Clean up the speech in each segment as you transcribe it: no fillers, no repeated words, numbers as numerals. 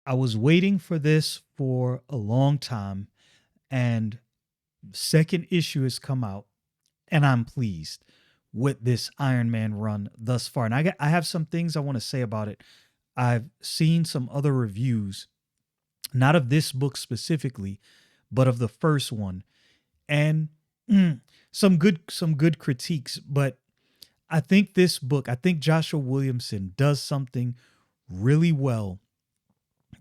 I was waiting for this for a long time, and second issue has come out, and I'm pleased with this Iron Man run thus far. And I have some things I want to say about it. I've seen some other reviews, not of this book specifically, but of the first one, and some good critiques. But I think this book, I think Joshua Williamson does something really well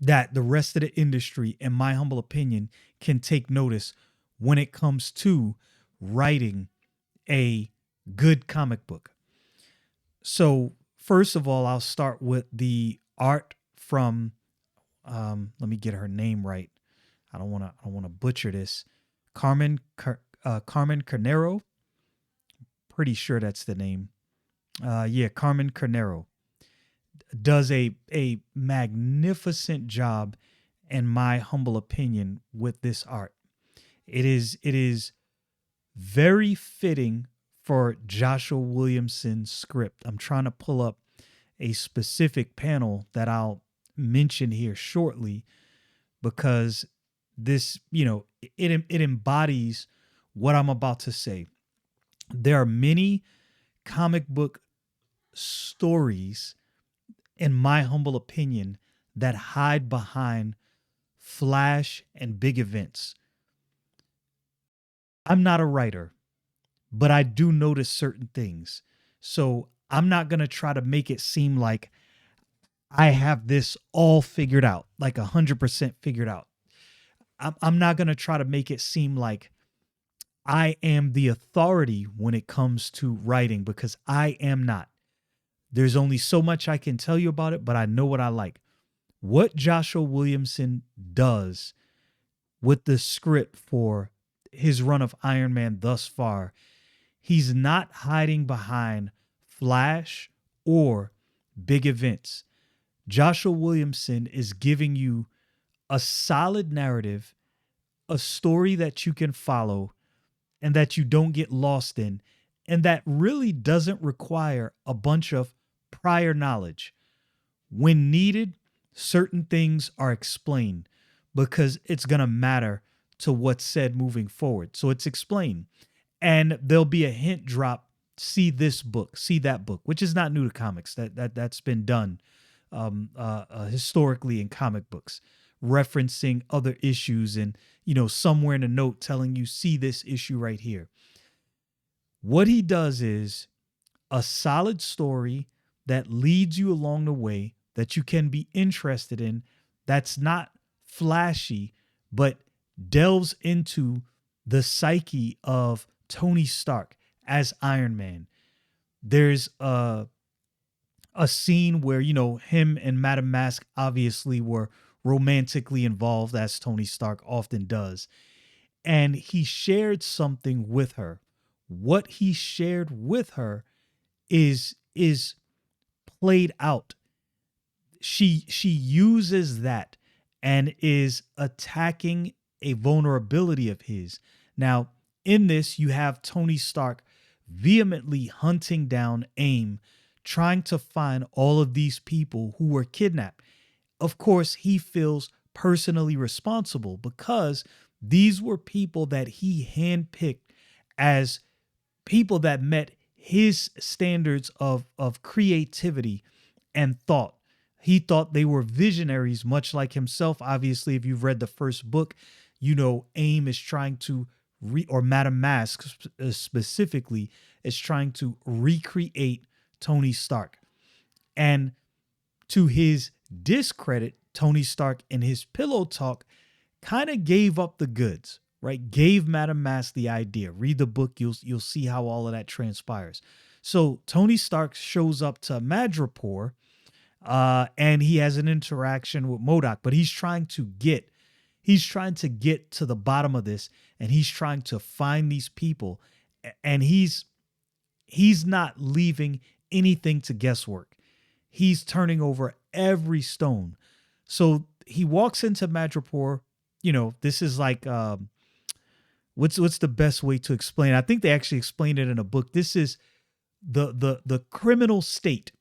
that the rest of the industry, in my humble opinion, can take notice when it comes to writing a good comic book. So, first of all, I'll start with the art from let me get her name right. I don't want to butcher this. Carmen Carnero. Pretty sure that's the name. Yeah, Carmen Carnero does a magnificent job, in my humble opinion, with this art. It is very fitting for Joshua Williamson's script. I'm trying to pull up a specific panel that I'll mention here shortly, because this, it embodies what I'm about to say. There are many comic book stories, in my humble opinion, that hide behind flash and big events. I'm not a writer, but I do notice certain things. So I'm not going to try to make it seem like I have this all figured out, like 100% figured out. I'm not going to try to make it seem like I am the authority when it comes to writing, because I am not. There's only so much I can tell you about it, but I know what I like. What Joshua Williamson does with the script for his run of Iron Man thus far, he's not hiding behind flash or big events. Joshua Williamson is giving you a solid narrative, a story that you can follow and that you don't get lost in, and that really doesn't require a bunch of prior knowledge. When needed, certain things are explained because it's going to matter to what's said moving forward. So it's explained. And there'll be a hint drop: see this book, see that book, which is not new to comics. That's been done historically in comic books, referencing other issues, and somewhere in a note telling you, see this issue right here. What he does is a solid story that leads you along the way, that you can be interested in, that's not flashy, but delves into the psyche of Tony Stark as Iron Man. There's a scene where, him and Madame Masque obviously were romantically involved, as Tony Stark often does. And he shared something with her. What he shared with her is played out. She uses that and is attacking a vulnerability of his. Now, in this, you have Tony Stark vehemently hunting down AIM, trying to find all of these people who were kidnapped. Of course, he feels personally responsible because these were people that he handpicked as people that met his standards of creativity and thought. He thought they were visionaries, much like himself. Obviously, if you've read the first book, AIM is trying to or Madame Masque specifically is trying to recreate Tony Stark. And to his discredit, Tony Stark in his pillow talk kind of gave up the goods, right? Gave Madame Masque the idea. Read the book, you'll see how all of that transpires. So Tony Stark shows up to Madripoor, and he has an interaction with MODOK, but he's trying to get to the bottom of this, and he's trying to find these people, and he's not leaving anything to guesswork. He's turning over every stone. So he walks into Madripoor. This is like what's the best way to explain it? I think they actually explained it in a book. This is the criminal state,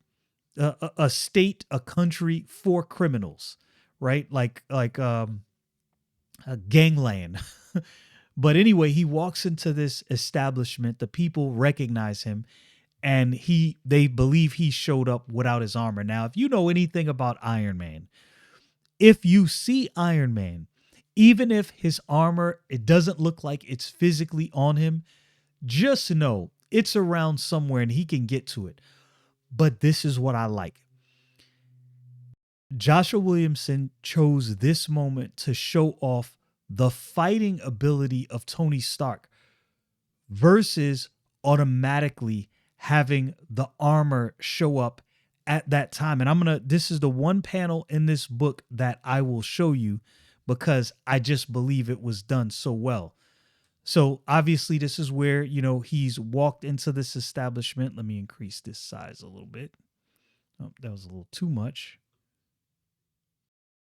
a state, a country for criminals, right? A gangland. But anyway, he walks into this establishment. The people recognize him, and they believe he showed up without his armor. Now, if you know anything about Iron Man, if you see Iron Man, even if his armor, it doesn't look like it's physically on him, just know it's around somewhere and he can get to it. But this is what I like. Joshua Williamson chose this moment to show off the fighting ability of Tony Stark versus automatically having the armor show up at that time. And this is the one panel in this book that I will show you because I just believe it was done so well. So obviously this is where, he's walked into this establishment. Let me increase this size a little bit. Oh, that was a little too much.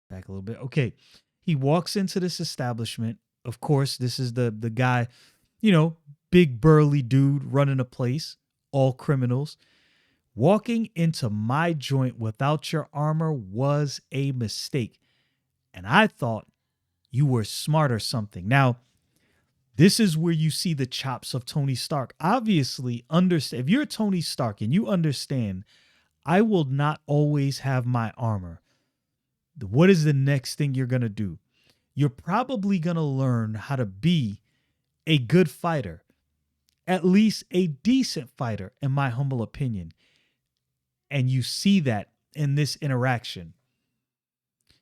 Back a little bit. Okay. He walks into this establishment. Of course, this is the guy, big burly dude running a place, all criminals. Walking into my joint without your armor was a mistake. And I thought you were smart or something. Now, this is where you see the chops of Tony Stark. Obviously, if you're Tony Stark and you understand, I will not always have my armor. What is the next thing you're going to do? You're probably going to learn how to be a good fighter, at least a decent fighter, in my humble opinion. And you see that in this interaction.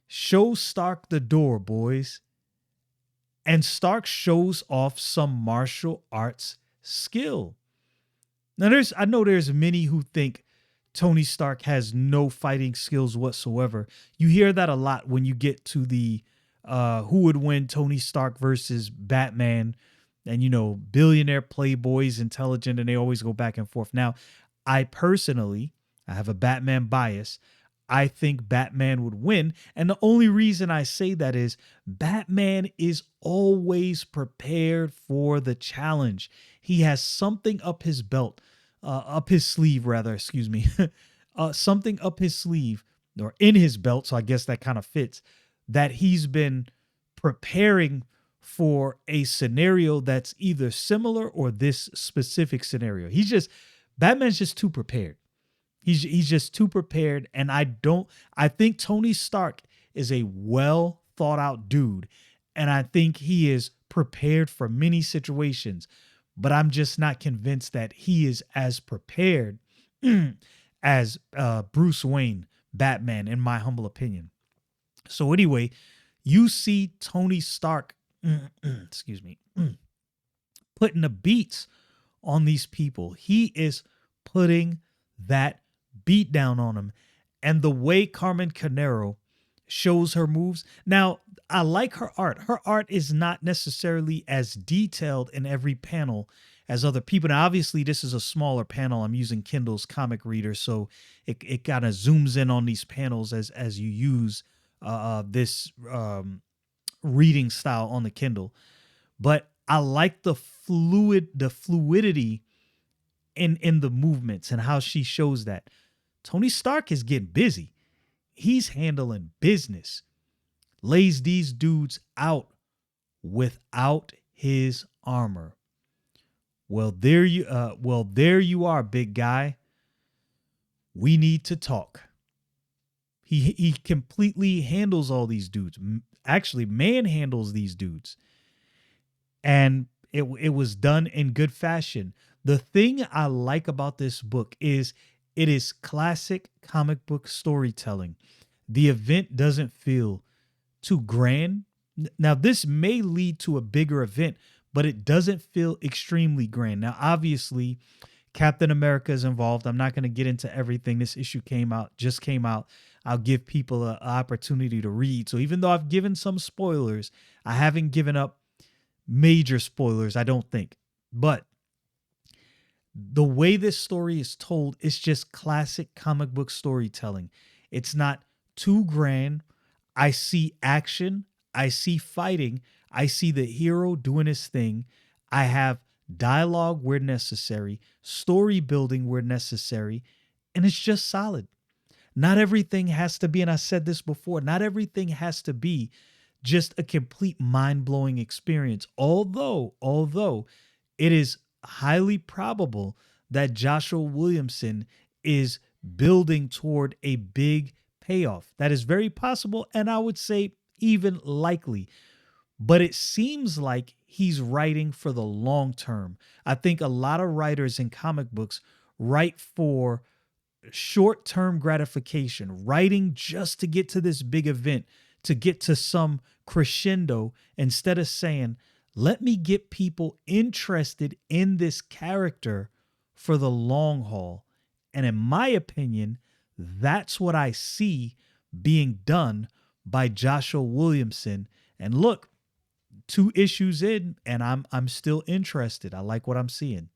Show Stark the door, boys. And Stark shows off some martial arts skill. Now, I know there's many who think Tony Stark has no fighting skills whatsoever. You hear that a lot when you get to the who would win, Tony Stark versus Batman. And, billionaire playboys, intelligent, and they always go back and forth. Now, I have a Batman bias. I think Batman would win. And the only reason I say that is Batman is always prepared for the challenge. He has something up his belt. Up his sleeve, rather, excuse me, something up his sleeve or in his belt. So I guess that kind of fits, that he's been preparing for a scenario that's either similar or this specific scenario. Batman's just too prepared. He's just too prepared. And I think Tony Stark is a well thought out dude. And I think he is prepared for many situations. But I'm just not convinced that he is as prepared as Bruce Wayne, Batman, in my humble opinion. So anyway, you see Tony Stark, excuse me, putting the beats on these people. He is putting that beat down on them. And the way Carmen Carnero shows her moves. Now, I like her art. Her art is not necessarily as detailed in every panel as other people. Now, obviously, this is a smaller panel. I'm using Kindle's comic reader, so it kind of zooms in on these panels as you use this reading style on the Kindle. But I like the fluidity in the movements and how she shows that. Tony Stark is getting busy. He's handling business. Lays these dudes out without his armor. Well, there you are, big guy. We need to talk. He completely handles all these dudes. Actually, manhandles these dudes. And it was done in good fashion. The thing I like about this book is it is classic comic book storytelling. The event doesn't feel too grand. Now, this may lead to a bigger event, but it doesn't feel extremely grand. Now, obviously, Captain America is involved. I'm not going to get into everything. This issue just came out. I'll give people an opportunity to read. So even though I've given some spoilers, I haven't given up major spoilers, I don't think. But the way this story is told, it's just classic comic book storytelling. It's not too grand. I see action. I see fighting. I see the hero doing his thing. I have dialogue where necessary, story building where necessary, and it's just solid. Not everything has to be, and I said this before, not everything has to be just a complete mind-blowing experience. Although it is highly probable that Joshua Williamson is building toward a big payoff. That is very possible, and I would say even likely. But it seems like he's writing for the long term. I think a lot of writers in comic books write for short-term gratification, writing just to get to this big event, to get to some crescendo, instead of saying, let me get people interested in this character for the long haul. And in my opinion, that's what I see being done by Joshua Williamson. And look, 2 issues in, and I'm still interested. I like what I'm seeing.